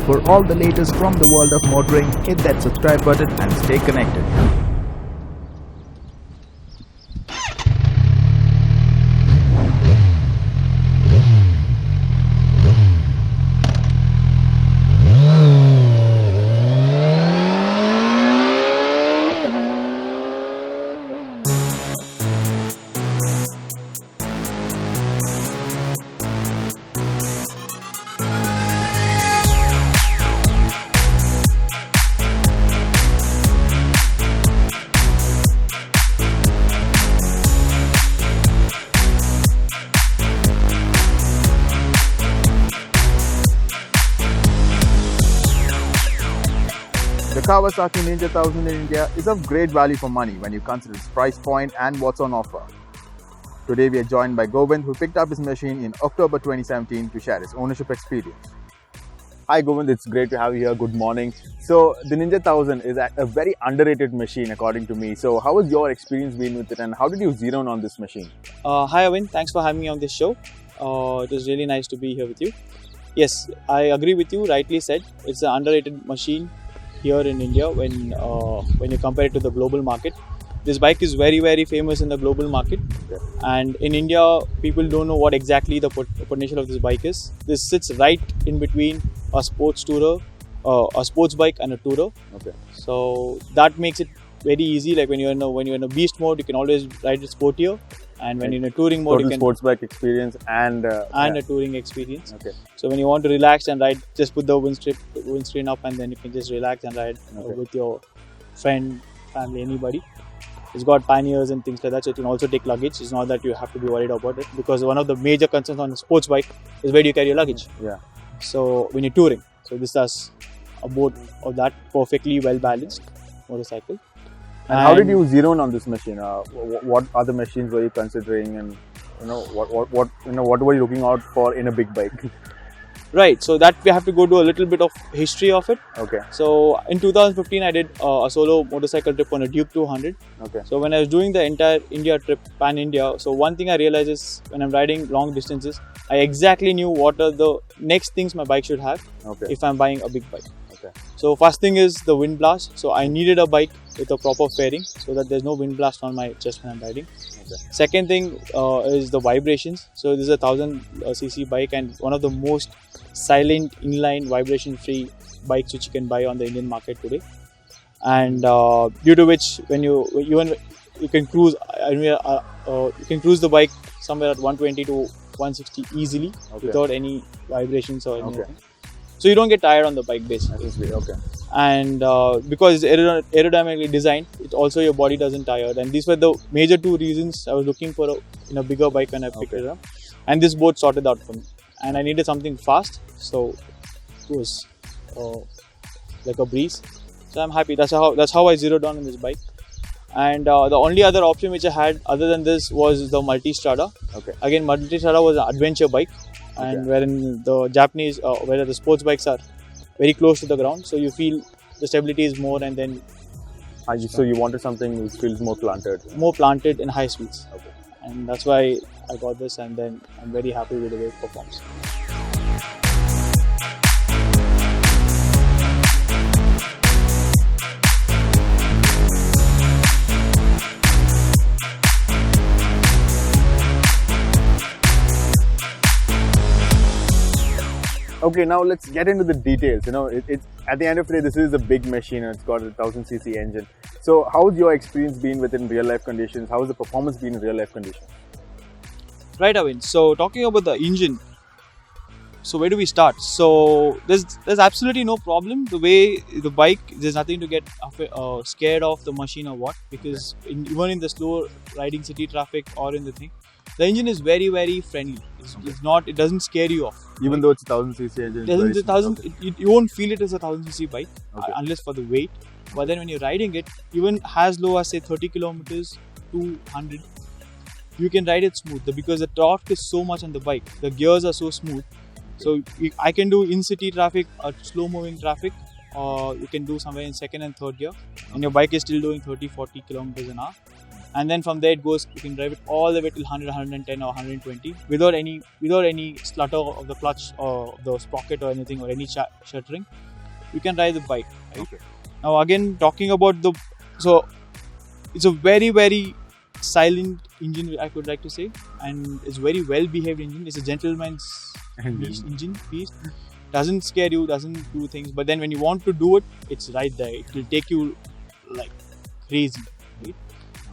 For all the latest from the world of motoring, hit that subscribe button and stay connected. The Kawasaki Ninja 1000 in India is of great value for money when you consider its price point and what's on offer. Today we are joined by Govind, who picked up his machine in October 2017 to share his ownership experience. Hi Govind, it's great to have you here. Good morning. So the Ninja 1000 is a very underrated machine according to me. So how has your experience been with it and how did you zero in on this machine? Hi Govind, thanks for having me on this show. It was really nice to be here with you. Yes, I agree with you, rightly said. It's an underrated machine here in India when you compare it to the global market. This bike is very famous in the global market, and in India people don't know what exactly the potential of this bike is. This sits right in between a sports tourer, a sports bike and a tourer. Okay. So that makes it very easy. Like when you're in a beast mode, you can always ride it sportier, and when you're in a touring mode, Total you can sports bike experience and a touring experience. Okay. So when you want to relax and ride, just put the windscreen up and then you can just relax and ride with your friend, family, anybody. It's got panniers and things like that, so it can also take luggage. It's not that you have to be worried about it, because one of the major concerns on a sports bike is where do you carry your luggage. Yeah. So when you're touring, so this does a both of that, perfectly well balanced motorcycle. And how did you zero in on this machine? What other machines were you considering, and what were you looking out for in a big bike? Right, so that we have to go to a little bit of history of it. Okay. So in 2015, I did a solo motorcycle trip on a Duke 200. Okay. So when I was doing the entire India trip, pan India, so one thing I realized is when I'm riding long distances, I exactly knew what are the next things my bike should have if I'm buying a big bike. Okay. So first thing is the wind blast. So I needed a bike with a proper fairing so that there's no wind blast on my chest when I'm riding. Okay. Second thing is the vibrations. So this is a 1000cc bike and one of the most silent inline vibration free bikes which you can buy on the Indian market today, and due to which when you can cruise you can cruise the bike somewhere at 120 to 160 easily without any vibrations or anything. So you don't get tired on the bike basically. Okay. And because it's aerodynamically designed, it also your body doesn't tire. And these were the major two reasons I was looking for in a bigger bike when I picked it up. And this both sorted out for me. And I needed something fast, so it was like a breeze. So I'm happy. That's how I zeroed down on this bike. And the only other option which I had other than this was the Multistrada. Okay. Again, Multistrada was an adventure bike, and wherein the Japanese, where the sports bikes are very close to the ground, so you feel the stability is more, and then. So you wanted something which feels more planted. More planted in high speeds. Okay. And that's why I got this, and then I'm very happy with the way it performs. Okay, now let's get into the details. It's at the end of the day, this is a big machine and it's got a 1000cc engine. So how's your experience been within real life conditions? How has the performance been in real life conditions? Right, Govind. So talking about the engine, so where do we start? So there's absolutely no problem. The way the bike, there's nothing to get scared of the machine or what, because even in the slow riding city traffic or in the thing, the engine is very friendly. It doesn't scare you off. Even though it's a 1000cc engine, you won't feel it as a 1000cc bike unless for the weight. But then when you're riding it, even as low as say 30 kilometers to 100, you can ride it smooth because the torque is so much on the bike. The gears are so smooth. So I can do in-city traffic or slow-moving traffic, or you can do somewhere in second and third gear, and your bike is still doing 30-40 kilometers an hour. and then from there it goes. You can drive it all the way till 100, 110 or 120 without any slutter of the clutch or the sprocket or anything or any shuttering. You can ride the bike. Right? Okay. Now again, talking about it's a very, very silent engine, I could like to say, and it's very well behaved engine. It's a gentleman's engine piece. Doesn't scare you, doesn't do things, but then when you want to do it, it's right there. It will take you like crazy, right?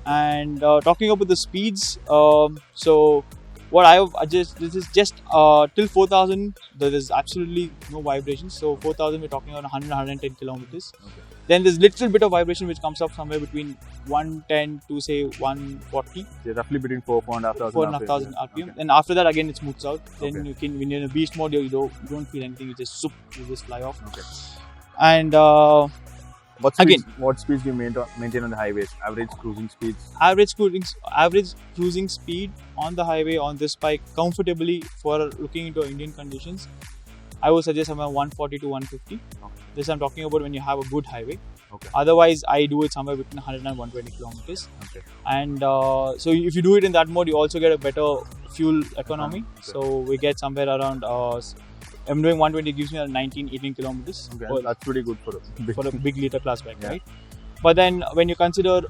And talking about the speeds, so what this is just till 4,000, there is absolutely no vibration. So 4,000, we're talking on 100, 110 kilometers. Okay. Then there's little bit of vibration which comes up somewhere between 110 to say 140. So roughly between 4,500 RPM. Okay. And after that again it smooths out. Then Okay. you can, when you're in a beast mode, you don't feel anything. You just you just fly off. Okay. And What speeds, again, what speeds do you maintain on the highways? Average cruising speeds? average cruising speed on the highway on this bike comfortably for looking into Indian conditions, I would suggest somewhere 140 to 150. Okay. This I'm talking about when you have a good highway. Okay. Otherwise, I do it somewhere between 100 and 120 kilometers. Okay. And so if you do it in that mode, you also get a better fuel economy. Okay. So we get somewhere around, I'm doing 120, gives me around 19, 18 kilometers Okay. That's pretty good for a big liter class bike, Yeah. right? But then when you consider,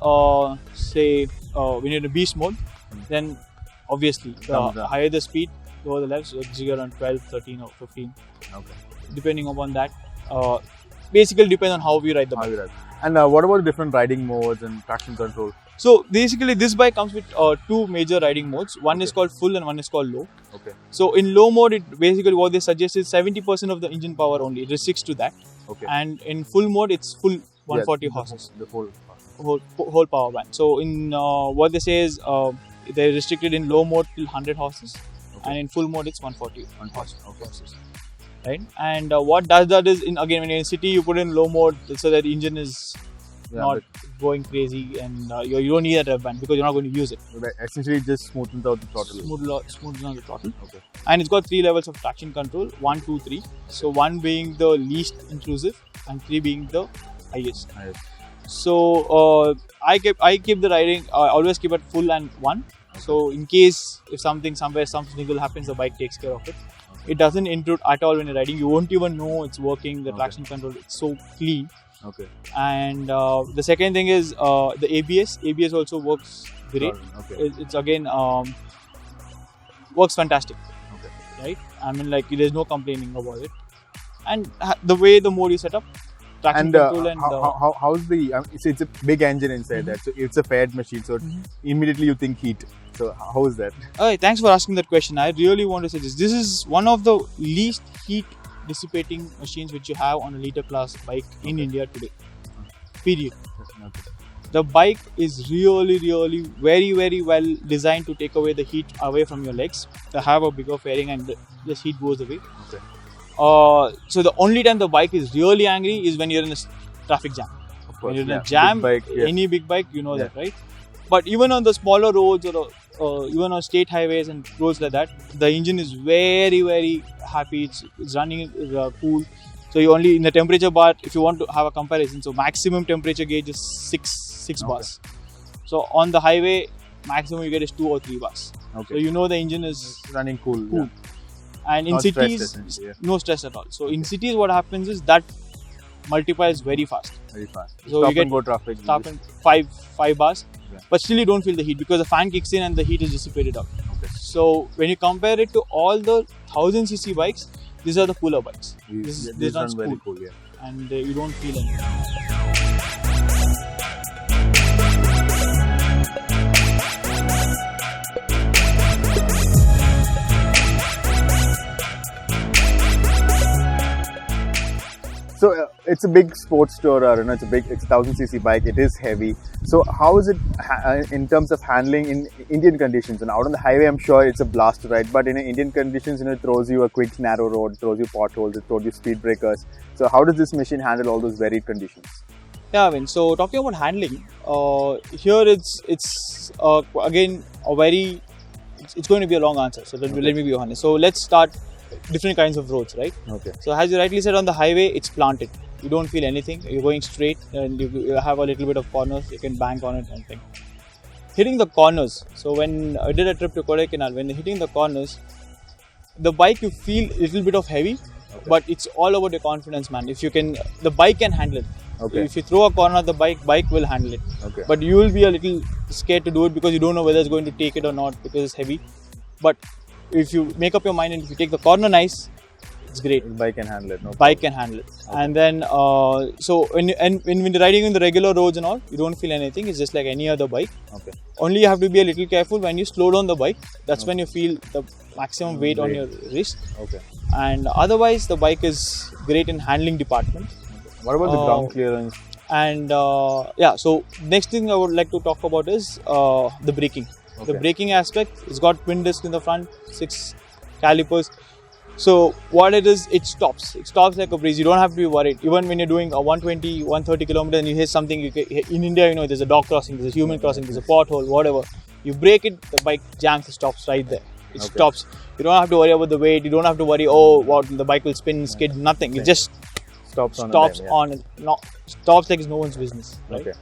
say, when you're in a beast mode, then obviously Comes down. higher the speed, lower the levels, so it's around 12, 13 or 15, Okay. depending upon that. Basically depends on how we ride the How bike. you ride. And what about the different riding modes and traction control? So basically this bike comes with two major riding modes. One is Okay. called full and one is called low. Okay. So in low mode, it basically what they suggest is 70% of the engine power only. It restricts to that. Okay. And in full mode, it's full 140 Yeah, horses. The full. Whole power band. So in what they say is they're restricted in low mode till 100 horses, and in full mode it's 140 horses. Right? And what does that is, again when you're in city, you put in low mode so that the engine is not going crazy, and you don't need that rev band because you're not going to use it. But essentially, it just smoothens out the throttle. Smooths on the throttle. Okay. And it's got 3 levels of traction control: 1, 2, 3. So 1 being the least intrusive, and 3 being the highest. Nice. So I keep the riding. I always keep it full and 1. So in case if some sniggle happens, the bike takes care of it. It doesn't intrude at all when you're riding. You won't even know it's working. The traction control, it's so clean. Okay. And the second thing is the ABS. ABS also works great. Okay. It's again works fantastic. Okay. Right? I mean, like there's no complaining about it. And the way the mode is set up, traction control and how's the? It's a big engine inside that, so it's a fed machine. So immediately you think heat. So how is that? Thanks for asking that question. I really want to say this. This is one of the least heat dissipating machines which you have on a liter class bike in India today. Period. Okay. The bike is really, really very, very well designed to take away the heat away from your legs. They have a bigger fairing and the heat goes away. Okay. So the only time the bike is really angry is when you're in a traffic jam. Of course. When you're in a Big jam, bike, any big bike, you know that, right? But even on the smaller roads or even on state highways and roads like that, the engine is very, very happy. It's running cool. So you only in the temperature bar, if you want to have a comparison, so maximum temperature gauge is 6 bars. So on the highway, maximum you get is 2 or 3 bars. Okay. So you know the engine is running cool. cool. Yeah. And in Not cities, stressed, yeah. no stress at all. So in cities, what happens is that multiplies very fast. Very fast. So Stop you get and go traffic. stop in 5 bars, Yeah. but still you don't feel the heat because the fan kicks in and the heat is dissipated out. Okay. So when you compare it to all the 1000cc bikes, these are the cooler bikes. These This run runs very cool, cool. Yeah. and you don't feel anything. So it's a big sports tourer, it's a 1000cc bike. It is heavy. So how is it in terms of handling in Indian conditions? And out on the highway, I'm sure it's a blast to ride. But in Indian conditions, it throws you a quick narrow road, throws you potholes, it throws you speed breakers. So how does this machine handle all those varied conditions? Yeah, I mean, so talking about handling, here it's again a very, it's going to be a long answer. So let me be honest. So let's start different kinds of roads, right? Okay. So as you rightly said, on the highway, it's planted. You don't feel anything. You're going straight, and you have a little bit of corners. You can bank on it and thing. hitting the corners. So when I did a trip to Kodaikanal, when hitting the corners, the bike you feel a little bit of heavy, but it's all about your confidence, man. If you can, the bike can handle it. Okay. If you throw a corner at the bike will handle it. Okay. But you will be a little scared to do it because you don't know whether it's going to take it or not because it's heavy. But if you make up your mind and if you take the corner nice, it's great. The bike can handle it. No Bike can handle it. Okay. And then, so when you're riding in the regular roads and all, you don't feel anything. It's just like any other bike. Okay. Only you have to be a little careful when you slow down the bike. That's when you feel the maximum weight on your wrist. Okay. And otherwise, the bike is great in handling department. What about the ground clearance? And yeah, so next thing I would like to talk about is the braking. Okay. The braking aspect, it's got twin discs in the front, 6 calipers. So what it is, it stops like a breeze. You don't have to be worried. Even when you're doing a 120, 130 kilometers and you hit something, in India, you know, there's a dog crossing, there's a human crossing, there's a pothole, whatever. You brake it, the bike jams, it stops right there. It stops. You don't have to worry about the weight. You don't have to worry, oh, what the bike will spin, skid, nothing. It just stops like it's no one's business. Right? Okay.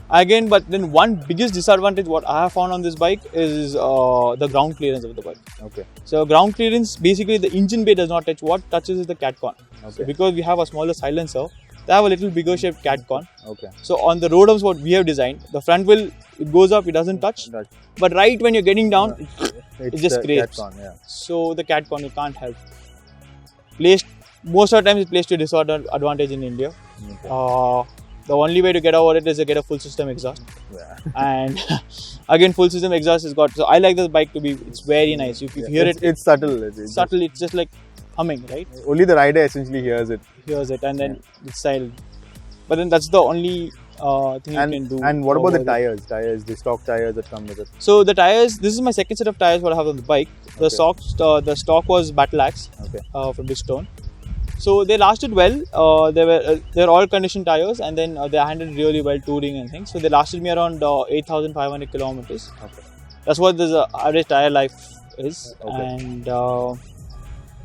Again, but then one biggest disadvantage what I have found on this bike is the ground clearance of the bike. Okay. So ground clearance, basically the engine bay does not touch. What touches is the cat con. Okay. So because we have a smaller silencer, they have a little bigger shaped cat con. Okay. So on the road arms what we have designed, the front wheel, it goes up, it doesn't touch. But right when you're getting down, it just scrapes. So the cat con, you can't help. Most of the time it's placed to disadvantage in India. Okay. The only way to get over it is to get a full system exhaust. Yeah. And again, full system exhaust has got. So I like this bike to be. It's very nice. If you hear it's subtle. It's subtle. It's just like humming, right? Only the rider essentially hears it. And then it's silent. But then that's the only thing you can do. And what about the tires? The stock tires that come with it. So the tires. This is my second set of tires what I have on the bike. The stock was Battle Axe. Okay. From Bridgestone. So they lasted well. They're all condition tires, and then they handled really well touring and things. So they lasted me around 8,500 kilometers. Okay. That's what the average tire life is. Okay. And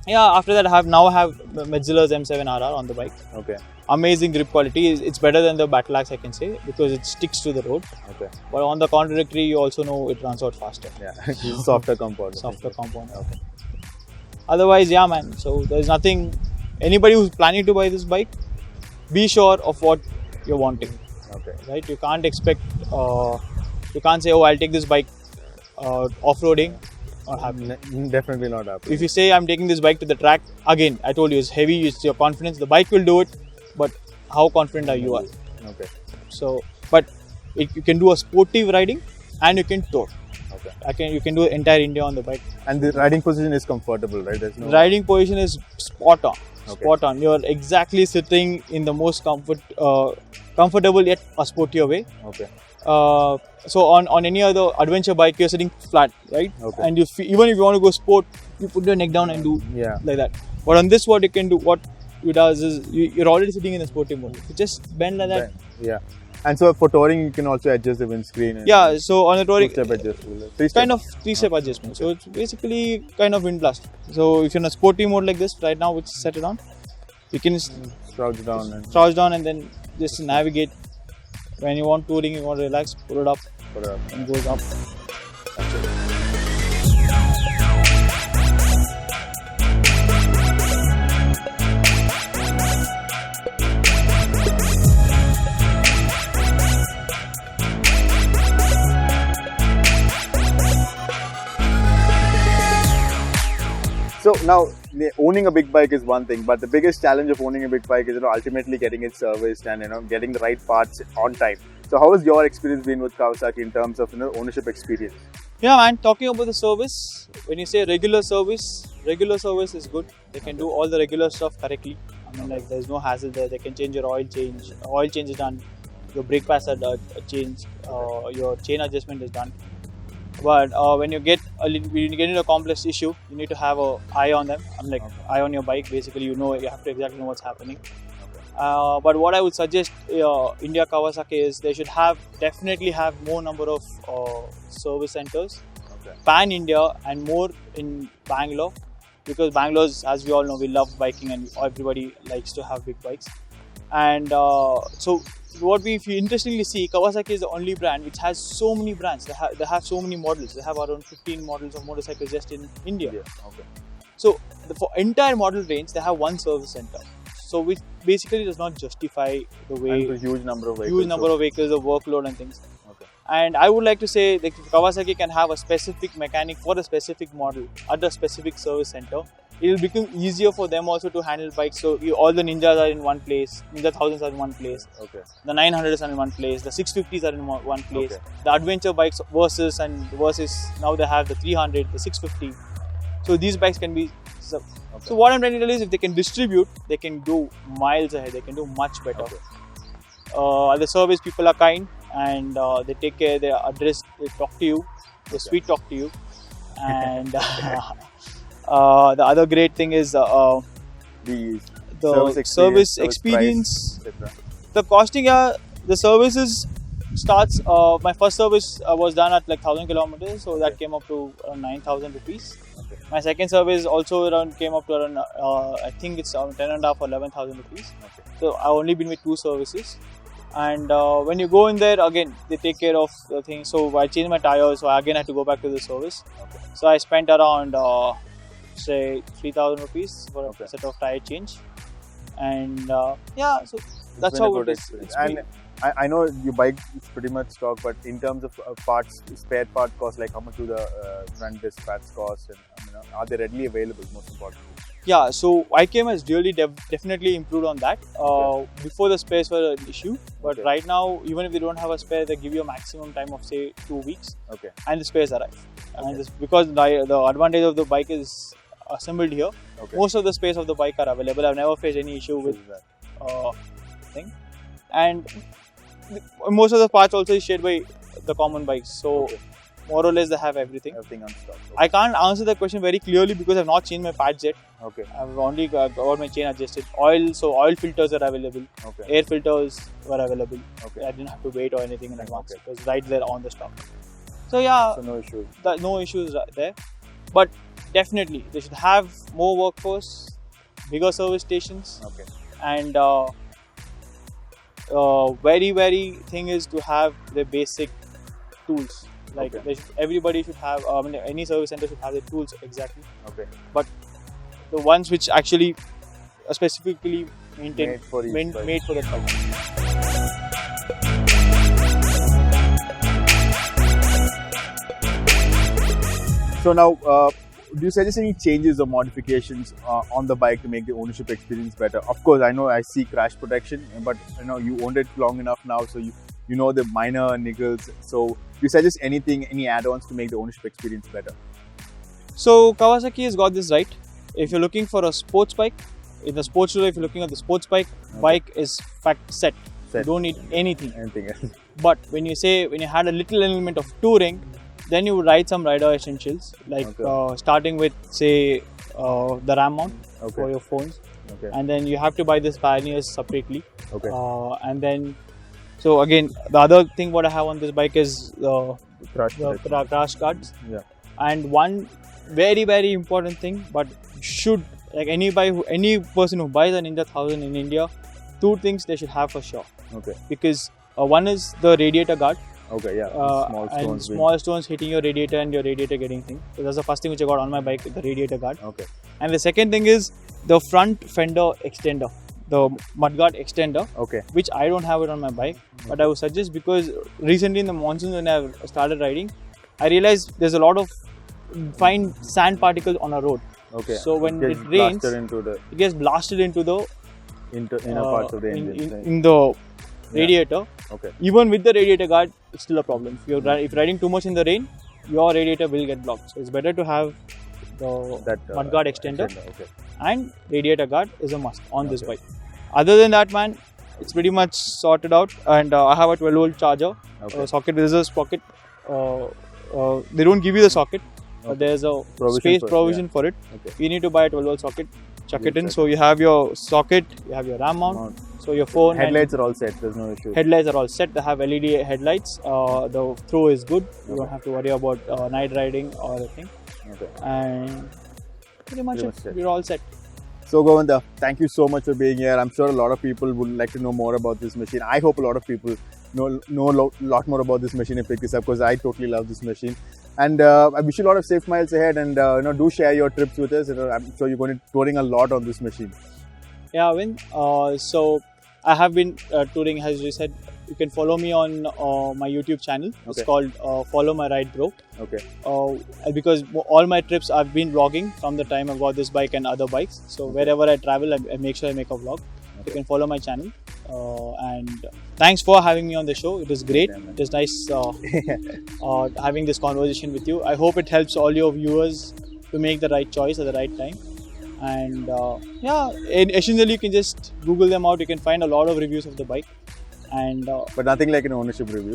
yeah, after that I have Metzeler's M7RR on the bike. Okay. Amazing grip quality. It's better than the Battle Axe, I can say, because it sticks to the road. Okay. But on the contradictory, you also know it runs out faster. Yeah. Softer compound. Okay. Otherwise, yeah, man. So there's nothing. Anybody who's planning to buy this bike, be sure of what you're wanting. Okay. Right? You can't expect. You can't say, "Oh, I'll take this bike off-roading." Not happening. Definitely not happening. If you say, "I'm taking this bike to the track," again, I told you, it's heavy. It's your confidence. The bike will do it, but how confident are you? Okay. So, but you can do a sportive riding, and you can tour. Okay. You can do entire India on the bike. And the riding position is comfortable, right? The riding position is spot on. Okay. Spot on. You're exactly sitting in the most comfortable yet a sportier way. Okay. So on any other adventure bike, you're sitting flat, right? Okay. And even if you want to go sport, you put your neck down and do like that. But on this, what you can do, what it does is you're already sitting in the sportive mode. You just bend like that. Yeah. And so for touring, you can also adjust the windscreen. So on the touring, three-step adjustment. Adjustment. So it's basically kind of wind blast. So if you're in a sporty mode like this, right now, which is set it on, you can crouch down and then just navigate. When you want touring, you want to relax, pull it up, and goes up. That's it. So now, owning a big bike is one thing, but the biggest challenge of owning a big bike is ultimately getting it serviced and getting the right parts on time. So how has your experience been with Kawasaki in terms of ownership experience? Yeah, man. Talking about the service, when you say regular service is good. They can do all the regular stuff correctly. I mean, like there's no hassle there. They can change your oil change. Oil change is done. Your brake pads are changed. Your chain adjustment is done. But when you get into a complex issue, you need to have an eye on them. Eye on your bike. Basically, you have to exactly know what's happening. But what I would suggest India Kawasaki is they should definitely have more number of service centers, pan India, and more in Bangalore, because Bangalore, as we all know, we love biking and everybody likes to have big bikes. And so what we, if you interestingly see, Kawasaki is the only brand which has so many brands. They have so many models. They have around 15 models of motorcycles just in India. Okay. So for entire model range, they have one service center. So which basically does not justify the way And a huge number of vehicles. The workload and things. Okay. And I would like to say that Kawasaki can have a specific mechanic for a specific model at a specific service center. It will become easier for them also to handle bikes. So all the Ninjas are in one place, Ninja 1000s are in one place, Okay. the 900s are in one place, the 650s are in one place, Okay. the adventure bikes versus now they have the 300, the 650. So these bikes can be. So what I'm trying to tell is, if they can distribute, they can do miles ahead. They can do much better. Okay. The service people are kind and they take care. They address. They talk to you. They sweet talk to you. And the other great thing is the service experience. Price, etc. The costing, the services starts. My first service was done at like 1,000 kilometers, so that came up to around 9,000 rupees. Okay. My second service also came up to around I think it's around 10.5 or 11,000 rupees. Okay. So I've only been with 2 services. And when you go in there, again they take care of the thing. So I changed my tires, so I again had to go back to the service. Okay. So I spent around say 3,000 rupees for a set of tire change. And so that's how it is. And I know your bike is pretty much stock, but in terms of parts, spare part cost, like how much do the front disc pads cost, and are they readily available? Most importantly. Yeah, so IKM has really definitely improved on that. Before, the spares were an issue, but right now, even if they don't have a spare, they give you a maximum time of say 2 weeks, and the spares arrive. And because the advantage of the bike is assembled here, most of the spares of the bike are available. I've never faced any issue with thing, and most of the parts also is shared by the common bikes. So more or less they have everything. Everything on stock. I can't answer the question very clearly because I've not changed my pads yet. I've only got my chain adjusted. Oil filters are available. Air filters were available. I didn't have to wait or anything in advance. It was right there on the stock. So so no issues. No issues there. But definitely they should have more workforce, bigger service stations, and very thing is to have the basic tools. Like everybody should have, any service center should have the tools exactly. But the ones which actually are specifically made for the bike. So now, do you suggest any changes or modifications on the bike to make the ownership experience better? Of course, I know I see crash protection, but you owned it long enough now, so you know the minor niggles. So do you suggest any add-ons to make the ownership experience better? So Kawasaki has got this right. If you're looking for a sports bike, in the sports tour, if you're looking at the sports bike, bike is set. You don't need anything else. But when you had a little element of touring, then you would ride some rider essentials, like starting with say the RAM mount for your phones, and then you have to buy this Pioneers separately. And then, so again, the other thing what I have on this bike is the crash guards. And one very important thing, but should, like any person who buys a Ninja 1000 in India, 2 things they should have for sure. Because one is the radiator guard. Small stones hitting your radiator and your radiator getting thing. So that's the first thing which I got on my bike, the radiator guard. And the second thing is the front fender extender, the mudguard extender, which I don't have it on my bike. But I would suggest, because recently in the monsoon when I started riding, I realized there's a lot of fine sand particles on a road. So when it rains, it gets blasted into the inner parts of the engine. In the radiator. Even with the radiator guard, it's still a problem. If you're riding too much in the rain, your radiator will get blocked. So it's better to have the mudguard extender. And radiator guard is a must on this bike. Other than that, man, it's pretty much sorted out. And I have a 12-volt charger, socket. There's a socket. They don't give you the socket, but there's a space provision for it. You need to buy a 12-volt socket, chuck it in. So you have your socket, you have your RAM mount. So your phone. Headlights are all set. There's no issue. Headlights are all set. They have LED headlights. The throw is good. You don't have to worry about night riding or anything. And pretty much you're all set. So Govind, thank you so much for being here. I'm sure a lot of people would like to know more about this machine. I hope a lot of people know a lot more about this machine and pick this up, because I totally love this machine. And I wish you a lot of safe miles ahead, and do share your trips with us. I'm sure you're going to touring a lot on this machine. Yeah, Vin. So I have been touring, as you said. You can follow me on my YouTube channel. It's called Follow My Ride Bro. Okay. Because all my trips I've been vlogging from the time I got this bike and other bikes. So wherever I travel, I make sure I make a vlog. You can follow my channel. And thanks for having me on the show. It was great. It was nice having this conversation with you. I hope it helps all your viewers to make the right choice at the right time. And essentially you can just Google them out. You can find a lot of reviews of the bike. And but nothing like an ownership review.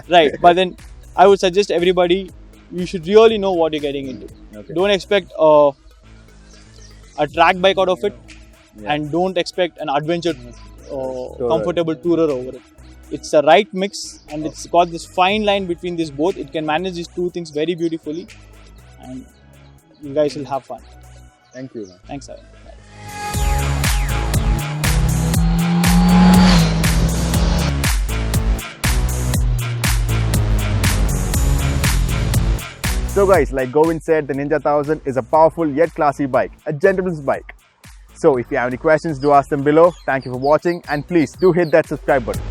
Right, but then I would suggest everybody, you should really know what you're getting into. Don't expect a track bike out of it, and don't expect an adventure comfortable tourer over it. It's the right mix, and it's got this fine line between these both. It can manage these two things very beautifully, and you guys will have fun. Thank you. Thanks, sir. So guys, like Govind said, the Ninja 1000 is a powerful yet classy bike, a gentleman's bike. So if you have any questions, do ask them below. Thank you for watching, and please do hit that subscribe button.